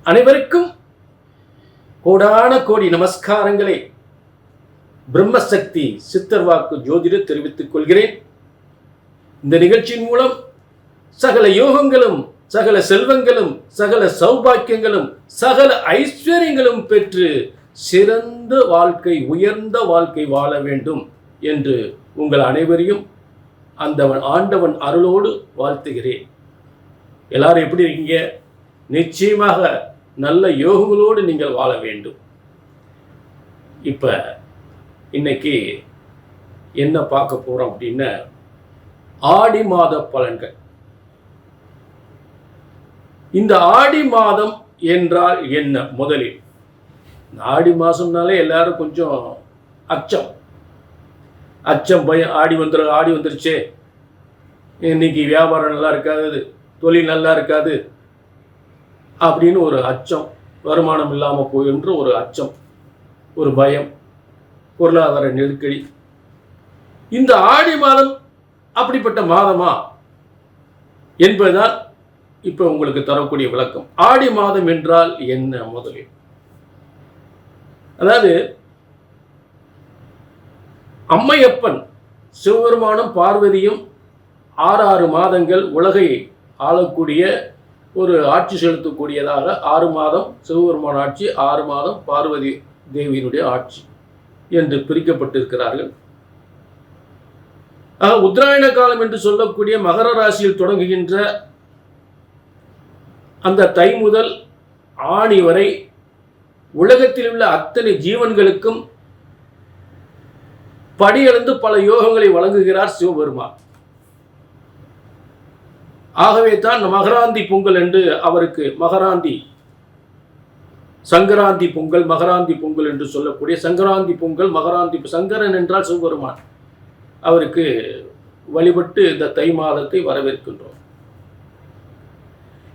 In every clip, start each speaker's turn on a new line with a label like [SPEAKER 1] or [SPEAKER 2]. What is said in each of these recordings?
[SPEAKER 1] அனைவருக்கும் கோடான கோடி நமஸ்காரங்களை பிரம்மசக்தி சித்தர் வாக்கு ஜோதிடர் தெரிவித்துக் கொள்கிறேன். இந்த நிகழ்ச்சியின் மூலம் சகல யோகங்களும், சகல செல்வங்களும், சகல சௌபாக்கியங்களும், சகல ஐஸ்வர்யங்களும் பெற்று சிறந்த வாழ்க்கை, உயர்ந்த வாழ்க்கை வாழ வேண்டும் என்று உங்கள் அனைவரையும் அந்த ஆண்டவன் அருளோடு வாழ்த்துகிறேன். எல்லாரும் எப்படி இருக்கீங்க? நிச்சயமாக நல்ல யோகங்களோடு நீங்கள் வாழ வேண்டும். இப்போ இன்னைக்கு என்ன பார்க்க போகிறோம் அப்படின்னா, ஆடி மாத பலன்கள். இந்த ஆடி மாதம் என்றால் என்ன? முதலில் ஆடி மாதம்னாலே எல்லாரும் கொஞ்சம் அச்சம் பயம். ஆடி வந்துருச்சே, இன்னைக்கு வியாபாரம் நல்லா இருக்காது, தொழில் நல்லா இருக்காது அப்படின்னு ஒரு அச்சம், வருமானம் இல்லாமல் போயின்ற ஒரு அச்சம், ஒரு பயம், பொருளாதார நெருக்கடி. இந்த ஆடி மாதம் அப்படிப்பட்ட மாதமா என்பதுதான் இப்போ உங்களுக்கு தரக்கூடிய விளக்கம். ஆடி மாதம் என்றால் என்ன? முதலில் அதாவது அம்மையப்பன் சிவபெருமானும் பார்வதியும் 6 மாதங்கள் உலகை ஆளக்கூடிய ஒரு ஆட்சி செலுத்தக்கூடியதாக 6 மாதம் சிவபெருமான ஆட்சி, 6 மாதம் பார்வதி தேவியினுடைய ஆட்சி என்று பிரிக்கப்பட்டிருக்கிறார்கள். ஆக உத்தராயண காலம் என்று சொல்லக்கூடிய மகர ராசியில் தொடங்குகின்ற அந்த தை முதல் ஆணி வரை உலகத்தில் உள்ள அத்தனை ஜீவன்களுக்கும் படியளந்து பல யோகங்களை வழங்குகிறார் சிவபெருமான். ஆகவே தான் மகராந்தி பொங்கல் என்று அவருக்கு சங்கராந்தி பொங்கல், மகராந்தி பொங்கல் என்று சொல்லக்கூடிய சங்கராந்தி பொங்கல், மகராந்தி. சங்கரன் என்றால் சிவபெருமான். அவருக்கு வழிபட்டு இந்த தை மாதத்தை வரவேற்கின்றோம்.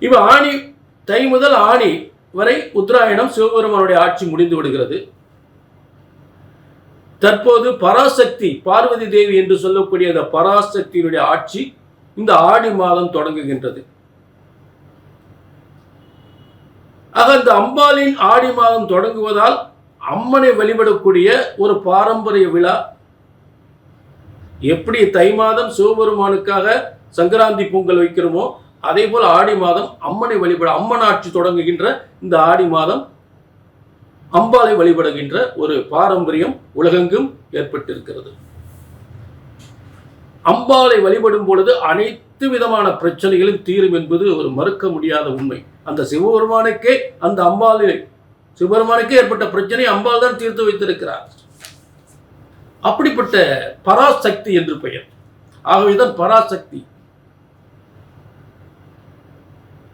[SPEAKER 1] இவ தை முதல் ஆணி வரை உத்தராயணம் சிவபெருமானுடைய ஆட்சி முடிந்து விடுகிறது. தற்போது பராசக்தி பார்வதி தேவி என்று சொல்லக்கூடிய அந்த பராசக்தியினுடைய ஆட்சி இந்த ஆடி மாதம் தொடங்குகின்றது. ஆக இந்த அம்பாளின் ஆடி மாதம் தொடங்குவதால் அம்மனை வழிபடக்கூடிய ஒரு பாரம்பரிய விழா. எப்படி தை மாதம் சிவபெருமானுக்காக சங்கராந்தி பொங்கல் வைக்கிறோமோ, அதே போல் ஆடி மாதம் அம்மனை வழிபட, அம்மன் ஆட்சி தொடங்குகின்ற இந்த ஆடி மாதம் அம்பாளை வழிபடுகின்ற ஒரு பாரம்பரியம் உலகெங்கும் ஏற்பட்டிருக்கிறது. அம்பாளை வழிபடும் பொழுது அனைத்து விதமான பிரச்சனைகளும் தீரும் என்பது ஒரு மறுக்க முடியாத உண்மை. அந்த சிவபெருமானுக்கே ஏற்பட்ட பிரச்சனை அம்பாள் தான் தீர்த்து வைத்திருக்கிறார். அப்படிப்பட்ட பராசக்தி என்று பெயர். ஆகவேதான் பராசக்தி.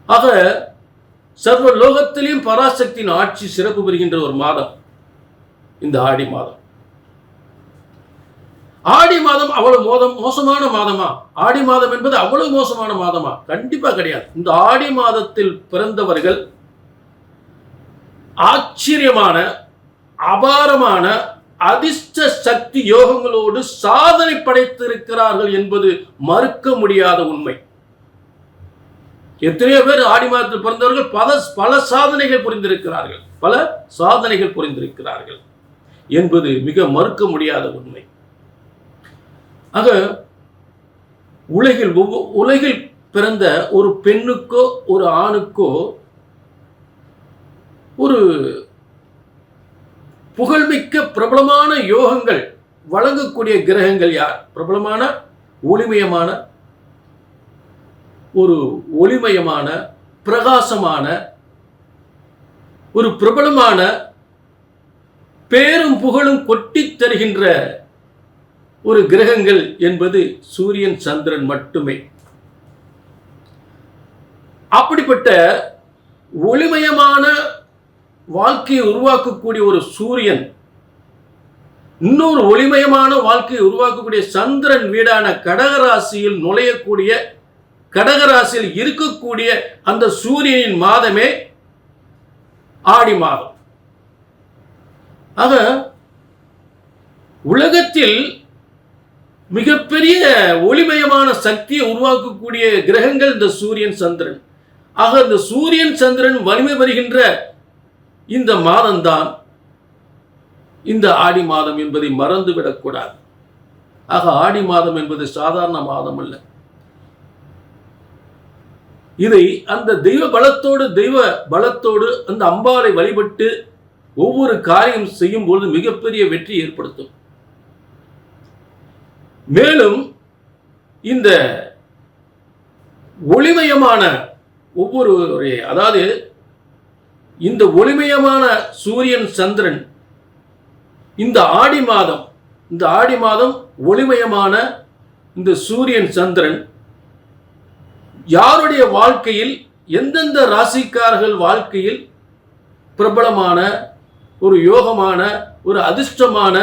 [SPEAKER 1] ஆக சர்வ லோகத்திலையும் பராசக்தியின் ஆட்சி சிறப்பு பெறுகின்ற ஒரு மாதம் இந்த ஆடி மாதம். ஆடி மாதம் அவ்வளவு மோசமான மாதமா? ஆடி மாதம் என்பது அவ்வளவு மோசமான மாதமா? கண்டிப்பா கிடையாது. இந்த ஆடி மாதத்தில் பிறந்தவர்கள் ஆச்சரியமான, அபாரமான அதிர்ஷ்ட சக்தி யோகங்களோடு சாதனை படைத்திருக்கிறார்கள் என்பது மறுக்க முடியாத உண்மை. எத்தனையோ பேர் ஆடி மாதத்தில் பிறந்தவர்கள் பல சாதனைகள் புரிந்திருக்கிறார்கள் என்பது மிக மறுக்க முடியாத உண்மை. ஆக உலகில் பிறந்த ஒரு பெண்ணுக்கோ ஒரு ஆணுக்கோ ஒரு புகழ்மிக்க பிரபலமான யோகங்கள் வழங்கக்கூடிய கிரகங்கள் யார்? பிரபலமான ஒளிமயமான பிரகாசமான ஒரு பிரபலமான பேரும் புகழும் கொட்டித் தருகின்ற ஒரு கிரகங்கள் என்பது சூரியன், சந்திரன் மட்டுமே. அப்படிப்பட்ட ஒளிமயமான வாழ்க்கையை உருவாக்கக்கூடிய ஒரு சூரியன், இன்னொரு ஒளிமயமான வாழ்க்கையை உருவாக்கக்கூடிய சந்திரன் வீடான கடகராசியில் கடகராசியில் இருக்கக்கூடிய அந்த சூரியனின் மாதமே ஆடி மாதம். ஆக உலகத்தில் மிகப்பெரிய ஒளிமயமான சக்தியை உருவாக்கக்கூடிய கிரகங்கள் இந்த சூரியன், சந்திரன். ஆக இந்த சூரியன் சந்திரன் வலிமை வருகின்ற இந்த மாதம்தான் இந்த ஆடி மாதம் என்பதை மறந்துவிடக்கூடாது. ஆக ஆடி மாதம் என்பது சாதாரண மாதம் அல்ல. இதை அந்த தெய்வ பலத்தோடு அந்த அம்பாளை வழிபட்டு ஒவ்வொரு காரியம் செய்யும் பொழுது மிகப்பெரிய வெற்றி ஏற்படுத்தும். மேலும் இந்த ஒளிமயமான அதாவது இந்த ஒளிமயமான சூரியன் சந்திரன் இந்த ஆடி மாதம் ஒளிமயமான இந்த சூரியன் சந்திரன் யாருடைய வாழ்க்கையில் எந்தெந்த ராசிக்காரர்கள் வாழ்க்கையில் பிரபலமான ஒரு யோகமான ஒரு அதிர்ஷ்டமான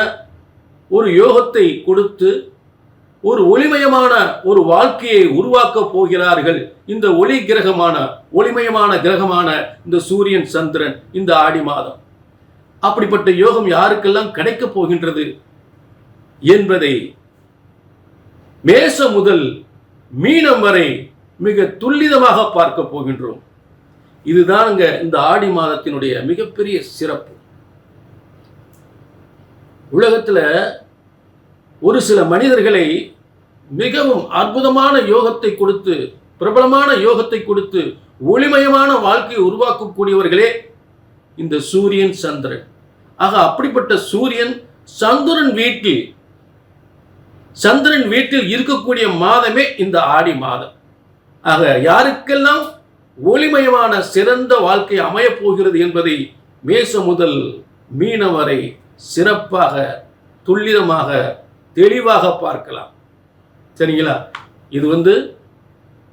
[SPEAKER 1] ஒரு யோகத்தை கொடுத்து ஒரு ஒளிமயமான ஒரு வாழ்க்கையை உருவாக்க போகிறார்கள். இந்த ஒளிமயமான கிரகமான இந்த சூரியன் சந்திரன் இந்த ஆடி மாதம் அப்படிப்பட்ட யோகம் யாருக்கெல்லாம் கிடைக்கப் போகின்றது என்பதை மேஷம் முதல் மீனம் வரை மிக துல்லிதமாக பார்க்க போகின்றோம். இதுதானுங்க இந்த ஆடி மாதத்தினுடைய மிகப்பெரிய சிறப்பு. உலகத்தில் ஒரு சில மனிதர்களை மிகவும் அற்புதமான யோகத்தை கொடுத்து பிரபலமான யோகத்தை கொடுத்து ஒளிமயமான வாழ்க்கையை உருவாக்கக்கூடியவர்களே இந்த சூரியன் சந்திரன். ஆக அப்படிப்பட்ட சந்திரன் வீட்டில் இருக்கக்கூடிய மாதமே இந்த ஆடி மாதம். ஆக யாருக்கெல்லாம் ஒளிமயமான சிறந்த வாழ்க்கை அமையப் போகிறது என்பதை மேஷம் முதல் மீனம் வரை சிறப்பாக துல்லிதமாக தெளிவாக பார்க்கலாம். சரிங்களா? இது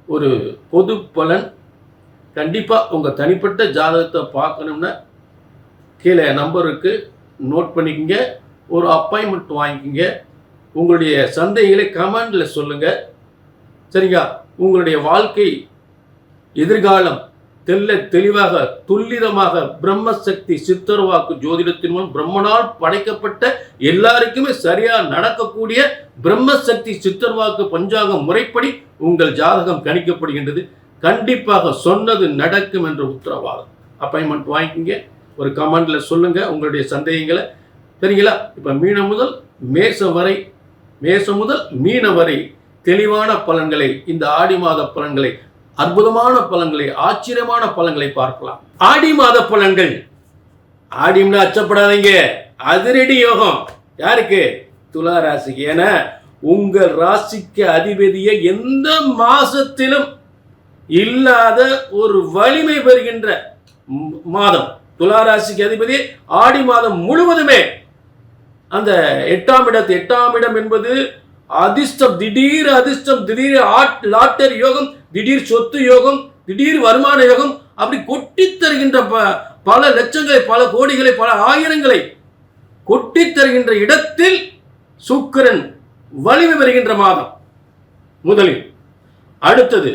[SPEAKER 1] ஒரு பொது பலன். கண்டிப்பாக உங்கள் தனிப்பட்ட ஜாதகத்தை பார்க்கணும்னா கீழே நம்பருக்கு நோட் பண்ணிக்கங்க, ஒரு அப்பாயின்மெண்ட் வாங்கிக்கங்க. உங்களுடைய சந்தேகங்களை கமெண்டில் சொல்லுங்கள். சரிங்களா? உங்களுடைய வாழ்க்கை எதிர்காலம் தெளிவாக துல்லிதமாக பிரம்மசக்தி சித்தர்வாக்கு ஜோதிடத்தின் மூலம் பிரம்மனால் படைக்கப்பட்ட எல்லாருக்குமே சரியா நடக்கக்கூடிய பிரம்மசக்தி சித்தர்வாக்கு பஞ்சாங்க முறைப்படி உங்கள் ஜாதகம் கணிக்கப்படுகின்றது. கண்டிப்பாக சொன்னது நடக்கும் என்ற உத்தரவாதம். அப்பாயின்மெண்ட் வாங்கிக்கிங்க, ஒரு கமெண்ட்ல சொல்லுங்க உங்களுடைய சந்தேகங்களை. சரிங்களா? இப்ப மீனம் முதல் மீனம் வரை தெளிவான பலன்களை, இந்த ஆடி மாத பலன்களை, அற்புதமான பலன்களை, ஆச்சரியமான பலன்களை பார்க்கலாம். ஆடி மாத பலன்கள். ஆடிம்னா அச்சப்படாதீங்க, அதிரடி யோகம். யாருக்கு? துலா ராசிக்கு. ஏன்னா உங்கள் ராசிக்கு அதிபதியை எந்த மாசத்திலும் இல்லாத ஒரு வலிமை பெறுகின்ற மாதம் துலா ராசிக்கு அதிபதி. ஆடி மாதம் முழுவதுமே அந்த எட்டாம் இடம் என்பது அதிர்ஷ்டம், திடீர் லாட்டரி யோகம், திடீர் சொத்து யோகம், திடீர் வருமான யோகம், அப்படி கொட்டி தருகின்ற பல லட்சங்களை, பல கோடிகளை, பல ஆயிரங்களை கொட்டி தருகின்ற இடத்தில் சுக்கிரன் வலிமை பெறுகின்ற மாதம் முதலில். அடுத்தது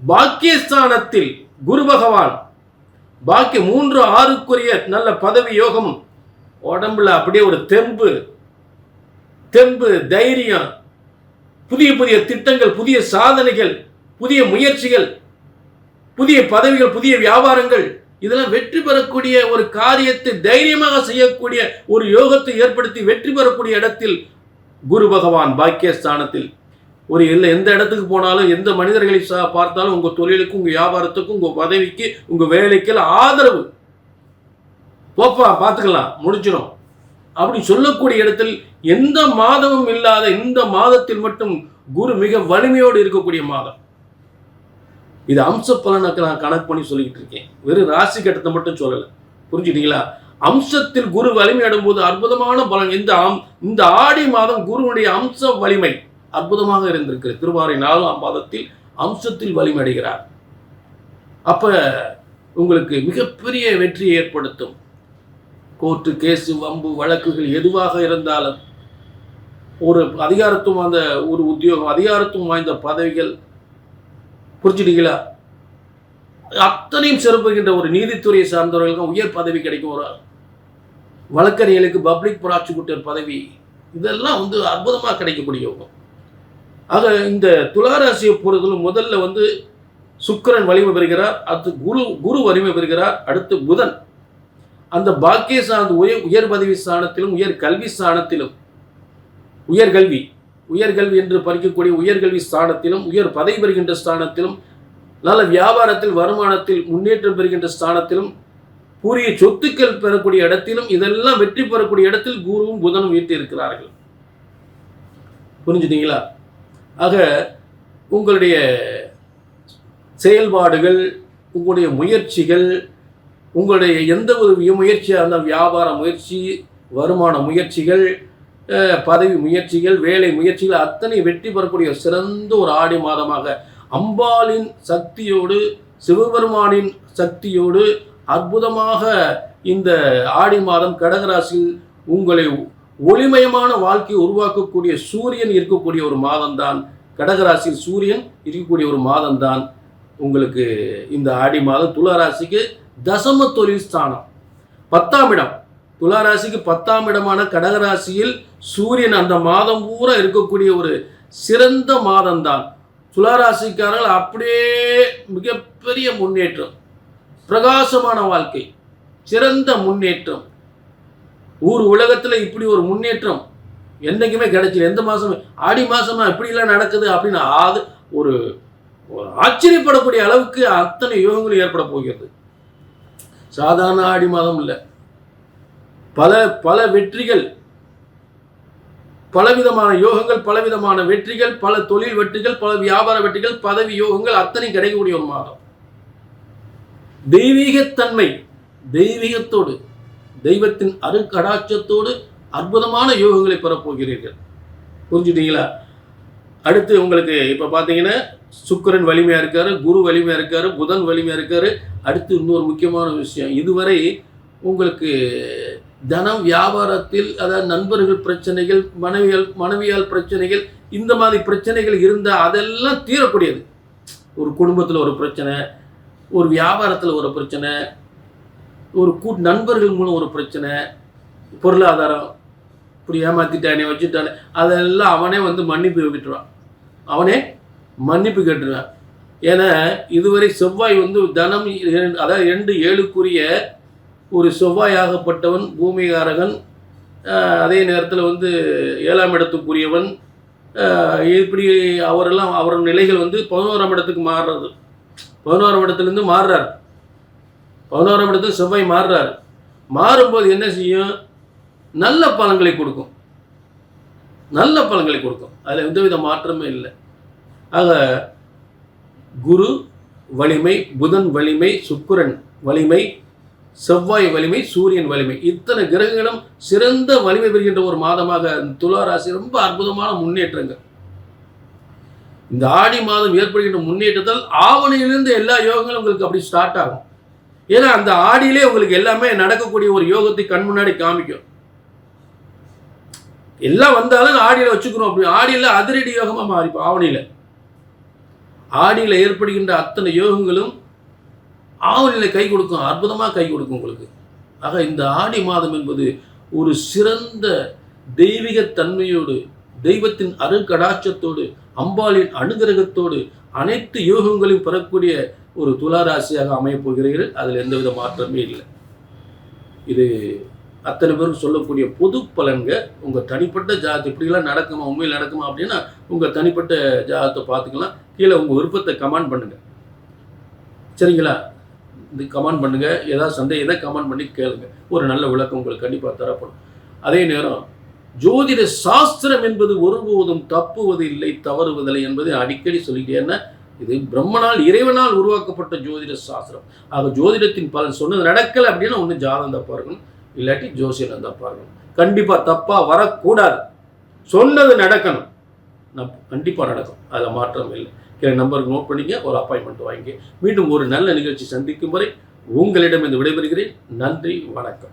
[SPEAKER 1] பாக்கியஸ்தானத்தில் குரு பகவான் பாக்கிய 3-6 நல்ல பதவி யோகம், உடம்புல அப்படியே ஒரு தெம்பு தைரியம், புதிய திட்டங்கள், புதிய சாதனைகள், புதிய முயற்சிகள், புதிய பதவிகள், புதிய வியாபாரங்கள், இதெல்லாம் வெற்றி பெறக்கூடிய ஒரு காரியத்தை தைரியமாக செய்யக்கூடிய ஒரு யோகத்தை ஏற்படுத்தி வெற்றி பெறக்கூடிய இடத்தில் குரு பகவான் பாக்கியஸ்தானத்தில். எந்த இடத்துக்கு போனாலும், எந்த மனிதர்களை பார்த்தாலும் உங்க தொழிலுக்கு, உங்க வியாபாரத்துக்கும், உங்க பதவிக்கு, உங்க வேலைக்கு ஆதரவு, போப்பா பார்த்துக்கலாம் முடிச்சிடும் அப்படி சொல்லக்கூடிய இடத்தில் எந்த மாதமும் இல்லாத இந்த மாதத்தில் மட்டும் குரு மிக வலிமையோடு இருக்கக்கூடிய மாதம். இது அம்ச பலனுக்கு நான் கணக்கு பண்ணி சொல்லிக்கிட்டு இருக்கேன், வெறும் ராசி கட்டத்தை மட்டும் சொல்லலை. புரிஞ்சுட்டீங்களா? அம்சத்தில் குரு வலிமை அடும் போது அற்புதமான பலன். இந்த ஆடி மாதம் குருவுடைய அம்ச வலிமை அற்புதமாக இருந்திருக்கு. திருவாரூரை 4ஆம் மாதத்தில் அம்சத்தில் வலிமை அடைகிறார். அப்ப உங்களுக்கு மிகப்பெரிய வெற்றியை ஏற்படுத்தும். கோர்ட்டு கேஸு வம்பு வழக்குகள் எதுவாக இருந்தாலும், ஒரு அதிகாரத்துவம், அந்த ஒரு உத்தியோகம், அதிகாரத்துவம் வாய்ந்த பதவிகள், புரிஞ்சுட்டீங்களா? அத்தனையும் சிறப்புகின்ற ஒரு நீதித்துறையை சார்ந்தவர்களுக்கு உயர் பதவி கிடைக்கும். ஒரு வழக்கறிஞர்களுக்கு பப்ளிக் ப்ராசிக்யூட்டர் பதவி, இதெல்லாம் அற்புதமாக கிடைக்கக்கூடிய யோகம். ஆக இந்த துளாராசியை பொறுத்தவரை முதல்ல சுக்கிரன் வலிமை பெறுகிறார், அடுத்து குரு வலிமை பெறுகிறார், அடுத்து புதன் அந்த பாக்கிய சார்ந்த உயர் பதவி ஸ்தானத்திலும் உயர் கல்வி ஸ்தானத்திலும் உயர்கல்வி என்று படிக்கக்கூடிய உயர்கல்வி ஸ்தானத்திலும் உயர் பதவி பெறுகின்ற ஸ்தானத்திலும் நல்ல வியாபாரத்தில் வருமானத்தில் முன்னேற்றம் பெறுகின்ற ஸ்தானத்திலும் பூரிய சொத்துக்கள் பெறக்கூடிய இடத்திலும் இதெல்லாம் வெற்றி பெறக்கூடிய இடத்தில் குருவும் புதனும் வீட்டு இருக்கிறார்கள். புரிஞ்சுட்டீங்களா? ஆக உங்களுடைய செயல்பாடுகள், உங்களுடைய முயற்சிகள், உங்களுடைய எந்த ஒரு முயற்சியாக இருந்தால் வியாபார முயற்சி, வருமான முயற்சிகள், பதவி முயற்சிகள், வேலை முயற்சிகள் அத்தனை வெற்றி பெறக்கூடிய சிறந்த ஒரு ஆடி மாதமாக அம்பாளின் சக்தியோடு சிவபெருமானின் சக்தியோடு அற்புதமாக இந்த ஆடி மாதம் கடகராசியில் உங்களை ஒளிமயமான வாழ்க்கையை உருவாக்கக்கூடிய சூரியன் இருக்கக்கூடிய ஒரு மாதம்தான். கடகராசியில் சூரியன் இருக்கக்கூடிய ஒரு மாதம்தான் உங்களுக்கு இந்த ஆடி மாதம். துளாராசிக்கு தசம தொழில் ஸ்தானம் 10ஆம் இடம். துளாராசிக்கு 10ஆம் இடமான கடகராசியில் சூரியன் அந்த மாதம் பூரா இருக்கக்கூடிய ஒரு சிறந்த மாதம்தான். துளாராசிக்காரர்கள் அப்படியே மிகப்பெரிய முன்னேற்றம், பிரகாசமான வாழ்க்கை, சிறந்த முன்னேற்றம். உலகத்தில் இப்படி ஒரு முன்னேற்றம் என்றைக்குமே கிடைச்சிது. எந்த மாதம் ஆடி மாதமா இப்படிலாம் நடக்குது அப்படின்னு ஒரு ஆச்சரியப்படக்கூடிய அளவுக்கு அத்தனை யோகங்கள் ஏற்பட போகிறது. சாதாரண ஆடி மாதம் இல்லை, பல வெற்றிகள், பலவிதமான யோகங்கள், பலவிதமான வெற்றிகள், பல தொழில் வெற்றிகள், பல வியாபார வெற்றிகள், பதவி யோகங்கள் அத்தனை கிடைக்கக்கூடிய ஒரு மாதம். தெய்வீகத்தன்மை, தெய்வீகத்தோடு தெய்வத்தின் அருக்கடாட்சத்தோடு அற்புதமான யோகங்களை பெறப்போகிறீர்கள். புரிஞ்சுட்டீங்களா? அடுத்து உங்களுக்கு இப்போ பார்த்தீங்கன்னா சுக்கிரன் வலிமையாக இருக்காரு, குரு வலிமையாக இருக்காரு, புதன் வலிமையாக இருக்காரு. அடுத்து இன்னொரு முக்கியமான விஷயம், இதுவரை உங்களுக்கு தனம் வியாபாரத்தில், அதாவது நண்பர்கள் பிரச்சனைகள், மனைவியால் பிரச்சனைகள், இந்த மாதிரி பிரச்சனைகள் இருந்தால் அதெல்லாம் தீரக்கூடியது. ஒரு குடும்பத்தில் ஒரு பிரச்சனை, ஒரு வியாபாரத்தில் ஒரு பிரச்சனை, ஒரு நண்பர்கள் மூலம் ஒரு பிரச்சனை, பொருளாதாரம் இப்படி ஏமாற்றிட்டானே வச்சுட்டானே, அதெல்லாம் அவனே மன்னிப்பு விட்டுருவான், அவனே மன்னிப்பு கேட்டுருவான். ஏன்னா இதுவரை செவ்வாய் தனம், அதாவது 2-7க்குரிய ஒரு செவ்வாயாகப்பட்டவன் பூமிகாரகன், அதே நேரத்தில் 7ஆம் இடத்துக்குரியவன். இப்படி அவரெல்லாம் அவர் நிலைகள் 11ஆம் இடத்துக்கு மாறுறது, 11ஆம் இடத்துலேருந்து மாறுறார், 11ஆம் இடத்துக்கு செவ்வாய் மாறுறார். மாறும்போது என்ன செய்யும்? நல்ல பலன்களை கொடுக்கும், நல்ல பலன்களை கொடுக்கும். அதில் எந்தவித மாற்றமே இல்லை. ஆக குரு வலிமை, புதன் வலிமை, சுக்கிரன் வலிமை, செவ்வாய் வலிமை, சூரியன் வலிமை, இத்தனை கிரகங்களும் சிறந்த வலிமை பெறுகின்ற ஒரு மாதமாக துளாராசி ரொம்ப அற்புதமான முன்னேற்றங்கள். இந்த ஆடி மாதம் ஏற்படுகின்ற முன்னேற்றத்தால் ஆவணியிலிருந்து எல்லா யோகங்களும் உங்களுக்கு அப்படி ஸ்டார்ட் ஆகும். ஏன்னா அந்த ஆடியிலே உங்களுக்கு எல்லாமே நடக்கக்கூடிய ஒரு யோகத்தை கண் முன்னாடி காமிக்கும். எல்லாம் வந்தாலும் ஆடியில் வச்சுக்கணும். அப்படி ஆடியில் அதிரடி யோகமாக மாறிப்போம். ஆடியில் ஏற்படுகின்ற அத்தனை யோகங்களும் ஆவணியில் கை கொடுக்கும், அற்புதமாக கை கொடுக்கும் உங்களுக்கு. ஆக இந்த ஆடி மாதம் என்பது ஒரு சிறந்த தெய்வீக தன்மையோடு, தெய்வத்தின் அருட்கடாட்சத்தோடு, அம்பாளின் அனுகிரகத்தோடு அனைத்து யோகங்களையும் பெறக்கூடிய ஒரு துளாராசியாக அமையப் போகிறீர்கள். அதில் எந்தவித மாற்றமே இல்லை. இது அத்தனை பேருக்கு சொல்லக்கூடிய பொது பலன்க. உங்கள் தனிப்பட்ட ஜாதகத்தை இப்படிலாம் நடக்குமா, உண்மையில் நடக்குமா அப்படின்னா உங்கள் தனிப்பட்ட ஜாதகத்தை பார்த்துக்கலாம். கீழே உங்கள் விருப்பத்தை கமெண்ட் பண்ணுங்கள், சரிங்களா? இது கமெண்ட் பண்ணுங்கள், ஏதாவது சந்தேகம் எதை கமெண்ட் பண்ணி கேளுங்க. ஒரு நல்ல விளக்கம் உங்களுக்கு கண்டிப்பாக தரப்படும். அதே நேரம் ஜோதிட சாஸ்திரம் என்பது ஒருபோதும் தப்புவது இல்லை, தவறுவதில்லை என்பதை அடிக்கடி சொல்லிட்டேன்னா, இது பிரம்மனால் இறைவனால் உருவாக்கப்பட்ட ஜோதிட சாஸ்திரம். ஆக ஜோதிடத்தின் பலன் சொன்னது நடக்கலை அப்படின்னா ஒன்று ஜாதகம் தப்பாக இருக்கணும், இல்லாட்டி ஜோசியம் தப்பாக இருக்கணும். கண்டிப்பாக தப்பாக வரக்கூடாது, சொன்னது நடக்கணும், கண்டிப்பாக நடக்கும், அதில் மாற்றம் இல்லை. நம்பருக்கு நோட் பண்ணிங்க, ஒரு அப்பாயின்மெண்ட் வாங்கி மீண்டும் ஒரு நல்ல நிகழ்ச்சி சந்திக்கும் வரை உங்களிடம் விடைபெறுகிறேன். நன்றி, வணக்கம்.